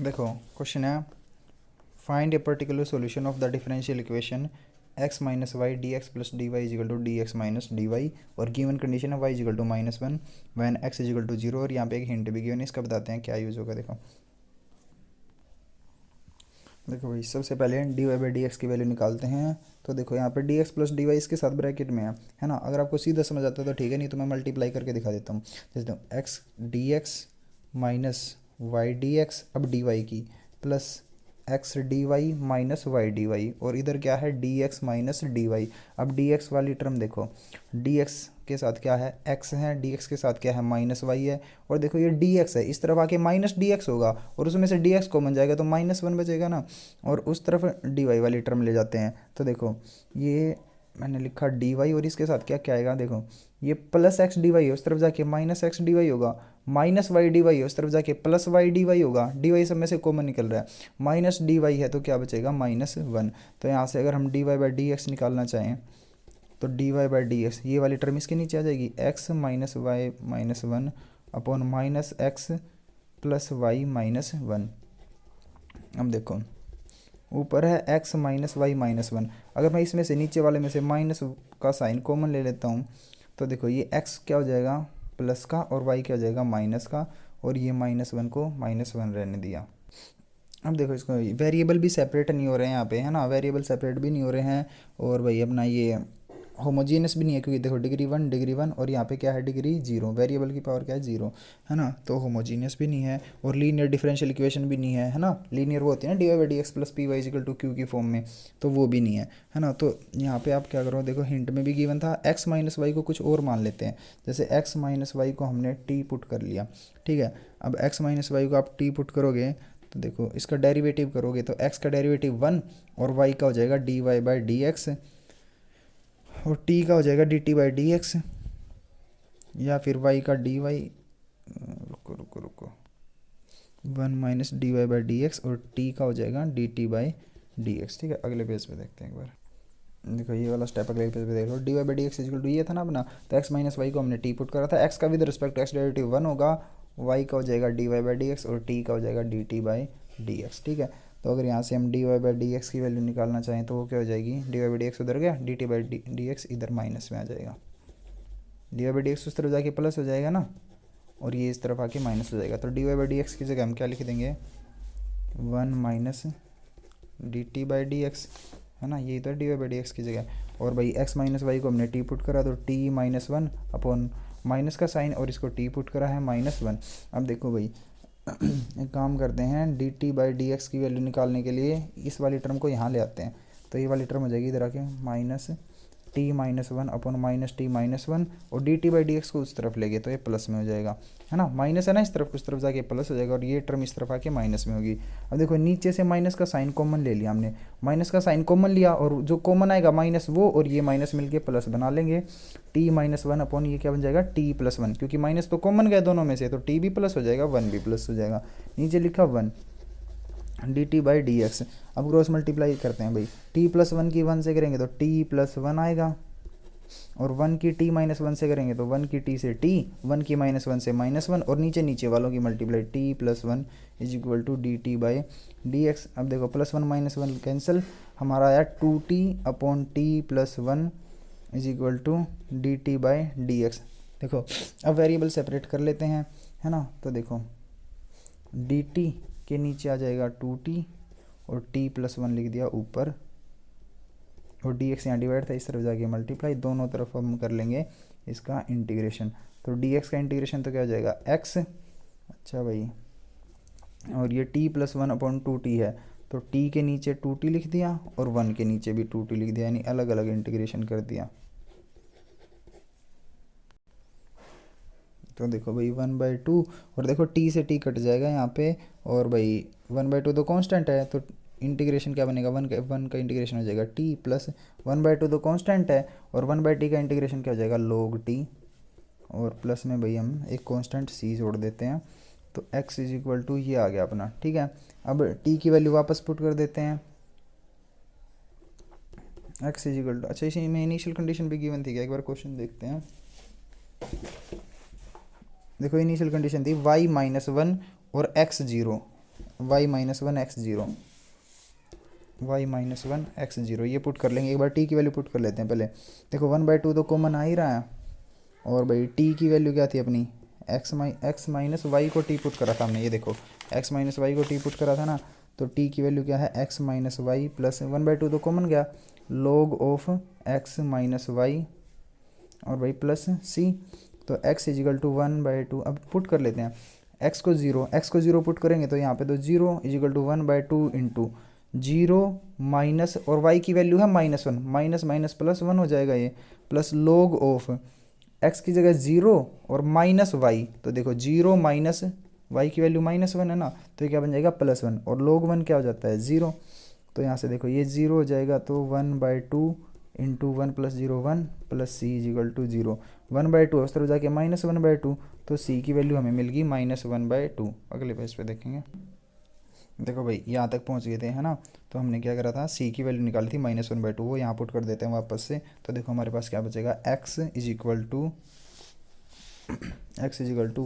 देखो क्वेश्चन है, find a particular solution of the differential equation x minus y d x plus d y is equal to d x minus d y, और given condition है y is equal to -1 when x is equal to 0, और यहाँ पे एक hint भी given है, इसका बताते हैं क्या यूज़ होगा। देखो देखो भाई, सबसे पहले d Y by D x की वैल्यू निकालते हैं। तो देखो यहाँ पे d x plus d y इसके साथ ब्रैकेट में है ना। अगर आपको सीधा समझ आता है तो ठीक है, नहीं तो मैं मल्टीप्लाई करके दिखा देता हूँ। जैसे x d x minus y d x, अब डी वाई की, plus x d y minus y d y, और इधर क्या है d x minus d y. अब डी एक्स वाली टर्म देखो, डी एक्स के साथ क्या है x है, डी एक्स के साथ क्या है माइनस वाई है, और देखो ये डी एक्स है, इस तरफ आके माइनस डी एक्स होगा और उसमें से डी एक्स कॉमन जाएगा तो -1 बचेगा ना, और उस तरफ डी वाई वाली टर्म ले जाते हैं। तो देखो ये मैंने लिखा डी वाई, और इसके साथ क्या क्या आएगा, देखो ये प्लस एक्स डी वाई है, उस तरफ जाके माइनस एक्स डी वाई होगा, माइनस वाई डी वाई है, उस तरफ जाके प्लस वाई डी वाई होगा, डी वाई सब में से कॉमन निकल रहा है, माइनस डी वाई है तो क्या बचेगा -1। तो यहाँ से अगर हम d Y by D x निकालना चाहें तो d Y by D x, ये वाली टर्म इसके नीचे आ जाएगी, x minus y -1 upon minus x plus y -1। अब देखो ऊपर है x माइनस वाई -1, अगर मैं इसमें से नीचे वाले में से माइनस का साइन कॉमन ले लेता हूँ तो देखो ये x क्या हो जाएगा प्लस का, और y क्या हो जाएगा माइनस का, और ये -1 को -1 रहने दिया। अब देखो इसको वेरिएबल भी सेपरेट नहीं हो रहे हैं यहाँ पे, है ना, वेरिएबल सेपरेट भी नहीं हो रहे हैं, और भाई अपना ये होमोजीनियस भी नहीं है, क्योंकि देखो डिग्री 1 और यहाँ पे क्या है डिग्री 0, वेरिएबल की पावर क्या है 0, है ना, तो होमोजीनियस भी नहीं है, और लीनियर डिफरेंशियल इक्वेशन भी नहीं है ना, लीनियर वो होती है ना d Y by D x plus p y is equal to q की फॉर्म में, तो वो भी नहीं है ना। तो यहाँ पे आप क्या करो, देखो हिंट में भी गिवन था एक्स माइनस वाई को कुछ और मान लेते हैं, जैसे एक्स माइनस वाई को हमने टी पुट कर लिया, ठीक है। अब एक्स माइनस वाई को आप टी पुट करोगे तो देखो इसका डेरिवेटिव करोगे तो x का डेरिवेटिव 1 और y का हो जाएगा d Y by D x, और t का हो जाएगा d t by D x, या फिर y का डी वाई, रुको रुको रुको 1 minus d Y by D x, और t का हो जाएगा d t by D x. ठीक है, अगले पेज पे देखते हैं एक बार। देखो ये वाला स्टेप अगले पेज पे देख लो, D Y by D X equal to ये था ना अपना, तो x माइनस वाई को हमने t पुट करा था, x का with respect to x derivative 1 होगा, y का हो जाएगा d Y by D x, और t का हो जाएगा d t by D x. ठीक है, तो अगर यहाँ से हम d Y by D x की वैल्यू निकालना चाहें तो वो क्या हो जाएगी, d Y by D x उधर गया, d t by D x इधर माइनस में आ जाएगा, d Y by D x उस तरफ जाके प्लस हो जाएगा ना, और ये इस तरफ आके माइनस हो जाएगा। तो d Y by D x की जगह हम क्या लिख देंगे 1 minus d t by D x, है ना, ये इधर d Y by D x की जगह, और भाई एक्स माइनस वाई को हमने टी पुट करा तो टी -1 अपॉन माइनस का साइन, और इसको टी पुट करा है -1। अब देखो भाई एक काम करते हैं, D t by D x की वैल्यू निकालने के लिए इस वाली टर्म को यहाँ ले आते हैं, तो ये वाली टर्म हो जाएगी इधर आके minus T -1 upon minus T -1, और D t by D x को उस तरफ ले गए तो ये प्लस में हो जाएगा, है ना, माइनस है ना इस तरफ, उस तरफ जाके प्लस हो जाएगा, और ये टर्म इस तरफ आके माइनस में होगी। अब देखो नीचे से माइनस का साइन कॉमन ले लिया हमने, माइनस का साइन कॉमन लिया, और जो कॉमन आएगा माइनस वो, और ये माइनस मिलके प्लस बना लेंगे, टी -1 अपॉन ये क्या बन जाएगा टी +1, क्योंकि माइनस तो कॉमन गया दोनों में से, तो टी भी प्लस हो जाएगा 1 भी प्लस हो जाएगा, नीचे लिखा 1 D t by D x. अब क्रॉस मल्टीप्लाई करते हैं भाई, टी +1 की 1 से करेंगे तो टी +1 आएगा, और 1 की t -1 से करेंगे तो 1 की t से t, 1 की -1 से -1, और नीचे नीचे वालों की multiply t +1 is equal to d t by D x. अब देखो +1 -1 कैंसिल, हमारा आया 2t upon t +1 is equal to d t by D x. देखो अब वेरिएबल सेपरेट कर लेते हैं, है ना, तो देखो डी टी के नीचे आ जाएगा 2t, और t +1 लिख दिया ऊपर, और डी एक्स यहाँ डिवाइड था, इस तरफ जाके मल्टीप्लाई, दोनों तरफ हम कर लेंगे इसका इंटीग्रेशन, तो डी एक्स का इंटीग्रेशन तो क्या हो जाएगा x, अच्छा भाई, और ये t +1 अपॉन 2t है, तो t के नीचे 2t लिख दिया, और 1 के नीचे भी 2t लिख दिया, यानी अलग अलग इंटीग्रेशन कर दिया। तो देखो भाई 1/2, और देखो t से t कट जाएगा यहाँ पे, और भाई 1/2 तो कांस्टेंट है, तो इंटीग्रेशन क्या बनेगा, 1 का इंटीग्रेशन हो जाएगा t प्लस 1/2 तो कांस्टेंट है, और 1/t का इंटीग्रेशन क्या हो जाएगा log t, और प्लस में भाई हम एक कांस्टेंट c जोड़ देते हैं, तो x इज इक्वल टू ये आ गया अपना। ठीक है, अब t की वैल्यू वापस पुट कर देते हैं, x इज इक्वल टू, अच्छा इसी में इनिशियल कंडीशन भी गिवन थी क्या, एक बार क्वेश्चन देखते हैं। देखो इनिशियल कंडीशन थी y -1 और x 0, y minus one x zero, y minus one x zero, ये पुट कर लेंगे। एक बार टी की वैल्यू पुट कर लेते हैं पहले। देखो 1/2 तो कॉमन आ ही रहा है, और भाई टी की वैल्यू क्या थी अपनी, एक्स माइनस वाई को टी पुट करा था हमने, ये देखो एक्स माइनस वाई को टी पुट करा था ना, तो टी की वैल्यू क्या है, एक्स माइनस वाई प्लस 1/2 तो कॉमन गया, log of x minus y और भाई प्लस सी। तो x इजिकल टू 1/2, अब पुट कर लेते हैं x को ज़ीरो पुट करेंगे तो यहाँ पे तो 0 इजिकल टू 1/2 इंटू 0 माइनस, और y की वैल्यू है -1, माइनस माइनस प्लस 1 हो जाएगा ये, प्लस log ऑफ x की जगह 0 और माइनस वाई, तो देखो 0 माइनस y की वैल्यू -1 है ना, तो ये क्या बन जाएगा +1, और log 1 क्या हो जाता है 0, तो यहाँ से देखो ये 0 हो जाएगा, तो 1/2 into 1 + 0 1 plus c is equal to 0, 1/2 उस तरफ जाके -1/2, तो सी की वैल्यू हमें मिल गई -1/2। अगले पेज पे देखेंगे। देखो भाई यहाँ तक पहुँच गए थे, है ना, तो हमने क्या करा था, सी की वैल्यू निकाली थी -1/2, वो यहाँ पुट कर देते हैं वापस से। तो देखो हमारे पास क्या बचेगा, x इजिकल टू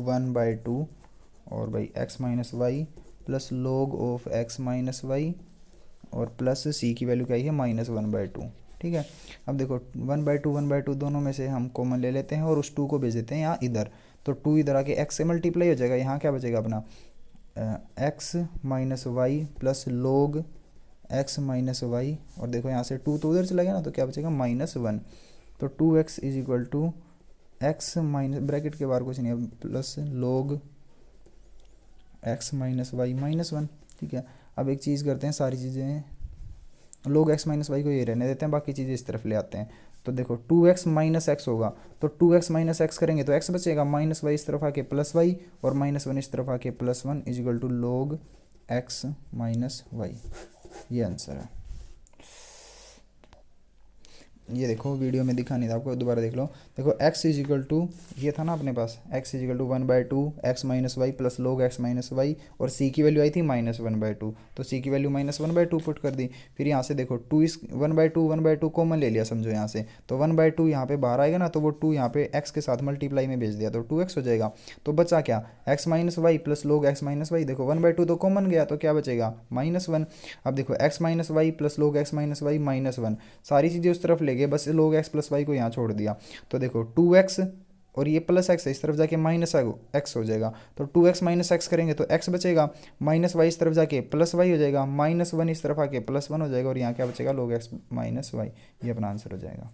1/2 और भाई x minus y plus log of x minus y और प्लस सी की वैल्यू क्या है -1/2। ठीक है, अब देखो 1/2 दोनों में से हम कॉमन ले लेते हैं और उस 2 को भेज देते हैं यहाँ इधर, तो 2 इधर आके x से मल्टीप्लाई हो जाएगा, यहाँ क्या बचेगा अपना x minus y plus log x minus y, और देखो यहाँ से 2 तो उधर चला गया ना, तो क्या बचेगा -1, तो 2x is equal to x minus bracket के बाहर कुछ नहीं है, plus log x minus y -1। ठीक है, अब एक चीज़ करते हैं, सारी चीज़ें log x माइनस वाई को ये रहने देते हैं, बाकी चीज़ें इस तरफ ले आते हैं। तो देखो 2x माइनस एक्स होगा, तो 2x माइनस एक्स करेंगे तो x बचेगा, माइनस वाई इस तरफ आके प्लस वाई और -1 इस तरफ आके +1 is equal to log x minus y, ये आंसर है। ये देखो वीडियो में दिखा नहीं था आपको, दोबारा देख लो। देखो x इजिकल टू ये था ना अपने पास, x is equal to 1/2 x minus y plus log x minus y, और c की वैल्यू आई थी -1/2, तो c की वैल्यू -1/2 पुट कर दी। फिर यहाँ से देखो 2 इस 1/2 कॉमन ले लिया समझो यहाँ से, तो 1/2 यहाँ पे बाहर आएगा ना, तो वो 2 यहाँ पे x के साथ मल्टीप्लाई में भेज दिया, तो 2x हो जाएगा। तो बचा क्या, x minus y plus log x minus y, देखो 1/2 तो कॉमन गया, तो क्या बचेगा -1। अब देखो x minus y plus log x minus y -1, सारी चीज़ें उस तरफ ले गए, बस log x प्लस वाई को यहाँ छोड़ दिया, तो देखो 2x और ये प्लस एक्स है, इस तरफ जाके माइनस एक्स हो जाएगा, तो 2x माइनस एक्स करेंगे तो x बचेगा, माइनस वाई इस तरफ जाके प्लस वाई हो जाएगा, -1 इस तरफ आके +1 हो जाएगा, और यहाँ क्या बचेगा log x माइनस वाई, ये अपना आंसर हो जाएगा।